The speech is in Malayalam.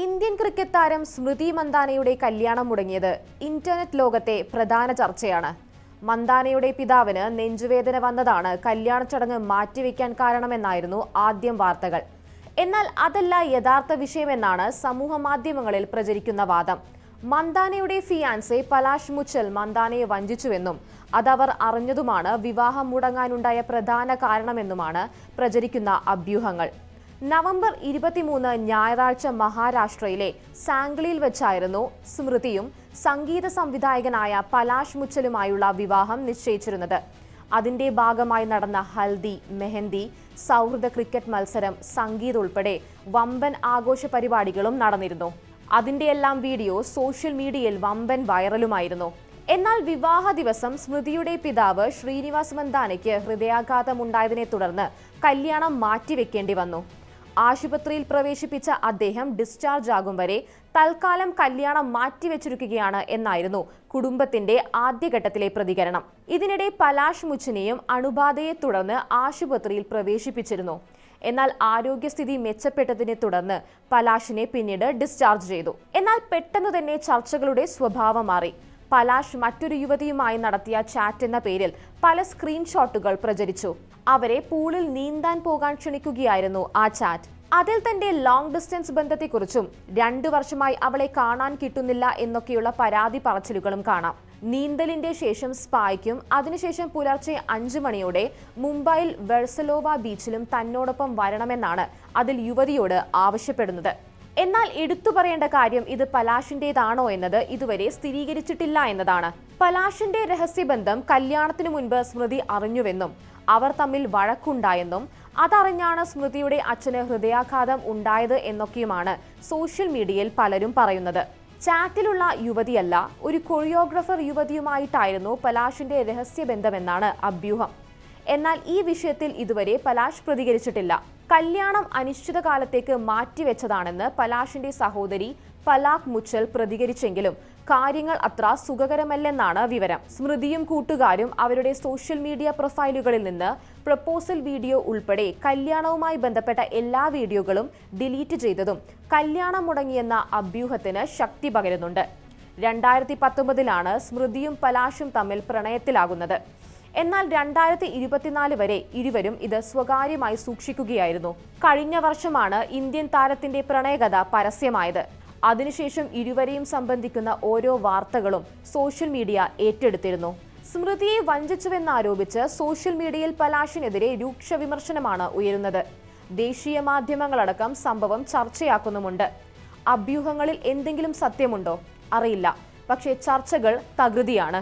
ഇന്ത്യൻ ക്രിക്കറ്റ് താരം സ്മൃതി മന്ദാനയുടെ കല്യാണം മുടങ്ങിയത് ഇന്റർനെറ്റ് ലോകത്തെ പ്രധാന ചർച്ചയാണ്. മന്ദാനയുടെ പിതാവിന് നെഞ്ചുവേദന വന്നതാണ് കല്യാണ ചടങ്ങ് മാറ്റിവെക്കാൻ കാരണമെന്നായിരുന്നു ആദ്യം വാർത്തകൾ. എന്നാൽ അതല്ല യഥാർത്ഥ വിഷയമെന്നാണ് സമൂഹ മാധ്യമങ്ങളിൽ പ്രചരിക്കുന്ന വാദം. മന്ദാനയുടെ ഫിയാൻസെ പലാഷ് മുച്ചൽ മന്ദാനയെ വഞ്ചിച്ചുവെന്നും അതവർ അറിഞ്ഞതുമാണ് വിവാഹം മുടങ്ങാനുണ്ടായ പ്രധാന കാരണമെന്നുമാണ് പ്രചരിക്കുന്ന അഭ്യൂഹങ്ങൾ. നവംബർ 23 ഞായറാഴ്ച മഹാരാഷ്ട്രയിലെ സാംഗ്ലിയിൽ വെച്ചായിരുന്നു സ്മൃതിയും സംഗീത സംവിധായകനായ പലാഷ് മുച്ചലുമായുള്ള വിവാഹം നിശ്ചയിച്ചിരുന്നത്. അതിന്റെ ഭാഗമായി നടന്ന ഹൽദി, മെഹന്തി, സൗഹൃദ ക്രിക്കറ്റ് മത്സരം, സംഗീത് ഉൾപ്പെടെ വമ്പൻ ആഘോഷ പരിപാടികളും നടന്നിരുന്നു. അതിന്റെയെല്ലാം വീഡിയോ സോഷ്യൽ മീഡിയയിൽ വമ്പൻ വൈറലുമായിരുന്നു. എന്നാൽ വിവാഹ ദിവസം സ്മൃതിയുടെ പിതാവ് ശ്രീനിവാസ് മന്ദാനയ്ക്ക് ഹൃദയാഘാതമുണ്ടായതിനെ തുടർന്ന് കല്യാണം മാറ്റിവെക്കേണ്ടി വന്നു. ആശുപത്രിയിൽ പ്രവേശിപ്പിച്ച അദ്ദേഹം ഡിസ്ചാർജ് ആകും വരെ തൽക്കാലം കല്യാണം മാറ്റിവെച്ചിരിക്കുകയാണ് എന്നായിരുന്നു കുടുംബത്തിന്റെ ആദ്യഘട്ടത്തിലെ പ്രതികരണം. ഇതിനിടെ പലാഷ് മുച്ചിനെയും അണുബാധയെ തുടർന്ന് ആശുപത്രിയിൽ പ്രവേശിപ്പിച്ചിരുന്നു. എന്നാൽ ആരോഗ്യസ്ഥിതി മെച്ചപ്പെട്ടതിനെ തുടർന്ന് പലാഷിനെ പിന്നീട് ഡിസ്ചാർജ് ചെയ്തു. എന്നാൽ പെട്ടെന്ന് തന്നെ ചർച്ചകളുടെ സ്വഭാവം മാറി. പലാഷ് മറ്റൊരു യുവതിയുമായി നടത്തിയ ചാറ്റ് എന്ന പേരിൽ പല സ്ക്രീൻഷോട്ടുകൾ പ്രചരിച്ചു. അവരെ പൂളിൽ നീന്താൻ പോകാൻ ക്ഷണിക്കുകയായിരുന്നു ആ ചാറ്റ്. അതിൽ തന്റെ ലോങ് ഡിസ്റ്റൻസ് ബന്ധത്തെക്കുറിച്ചും 2 വർഷമായി അവളെ കാണാൻ കിട്ടുന്നില്ല എന്നൊക്കെയുള്ള പരാതി പറച്ചിലുകളും കാണാം. നീന്തലിന്റെ ശേഷം സ്പായ്ക്കും അതിനുശേഷം പുലർച്ചെ 5 മണിയോടെ മുംബൈയിൽ വെർസലോവ ബീച്ചിലും തന്നോടൊപ്പം വരണമെന്നാണ് അതിൽ യുവതിയോട് ആവശ്യപ്പെടുന്നത്. എന്നാൽ എടുത്തു പറയേണ്ട കാര്യം ഇത് പലാഷിന്റേതാണോ എന്നത് ഇതുവരെ സ്ഥിരീകരിച്ചിട്ടില്ല എന്നതാണ്. പലാഷിന്റെ രഹസ്യബന്ധം കല്യാണത്തിനു മുൻപ് സ്മൃതി അറിഞ്ഞുവെന്നും അവർ തമ്മിൽ വഴക്കുണ്ടായെന്നും അതറിഞ്ഞാണ് സ്മൃതിയുടെ അച്ഛന് ഹൃദയാഘാതം ഉണ്ടായത് എന്നൊക്കെയുമാണ് സോഷ്യൽ മീഡിയയിൽ പലരും പറയുന്നത്. ചാറ്റിലുള്ള യുവതിയല്ല, ഒരു കൊറിയോഗ്രാഫർ യുവതിയുമായിട്ടായിരുന്നു പലാഷിന്റെ രഹസ്യബന്ധമെന്നാണ് അഭ്യൂഹം. എന്നാൽ ഈ വിഷയത്തിൽ ഇതുവരെ പലാഷ് പ്രതികരിച്ചിട്ടില്ല. കല്യാണം അനിശ്ചിതകാലത്തേക്ക് മാറ്റിവെച്ചതാണെന്ന് പലാഷിന്റെ സഹോദരി പലാഖ് മുച്ചൽ പ്രതികരിച്ചെങ്കിലും കാര്യങ്ങൾ അത്ര സുഖകരമല്ലെന്നാണ് വിവരം. സ്മൃതിയും കൂട്ടുകാരും അവരുടെ സോഷ്യൽ മീഡിയ പ്രൊഫൈലുകളിൽ നിന്ന് പ്രപ്പോസൽ വീഡിയോ ഉൾപ്പെടെ കല്യാണവുമായി ബന്ധപ്പെട്ട എല്ലാ വീഡിയോകളും ഡിലീറ്റ് ചെയ്തതും കല്യാണം മുടങ്ങിയെന്ന അഭ്യൂഹത്തിന് ശക്തി പകരുന്നുണ്ട്. 2019 സ്മൃതിയും പലാഷും തമ്മിൽ പ്രണയത്തിലാകുന്നത്. എന്നാൽ 2024 വരെ ഇരുവരും ഇത് സ്വകാര്യമായി സൂക്ഷിക്കുകയായിരുന്നു. കഴിഞ്ഞ വർഷമാണ് ഇന്ത്യൻ താരത്തിന്റെ പ്രണയകഥ പരസ്യമായത്. അതിനുശേഷം ഇരുവരെയും സംബന്ധിക്കുന്ന ഓരോ വാർത്തകളും സോഷ്യൽ മീഡിയ ഏറ്റെടുത്തിരുന്നു. സ്മൃതിയെ വഞ്ചിച്ചുവെന്നാരോപിച്ച് സോഷ്യൽ മീഡിയയിൽ പലാഷിനെതിരെ രൂക്ഷ വിമർശനമാണ് ഉയരുന്നത്. ദേശീയ മാധ്യമങ്ങളടക്കം സംഭവം ചർച്ചയാക്കുന്നുമുണ്ട്. അഭ്യൂഹങ്ങളിൽ എന്തെങ്കിലും സത്യമുണ്ടോ? അറിയില്ല. പക്ഷേ ചർച്ചകൾ തകൃതിയാണ്.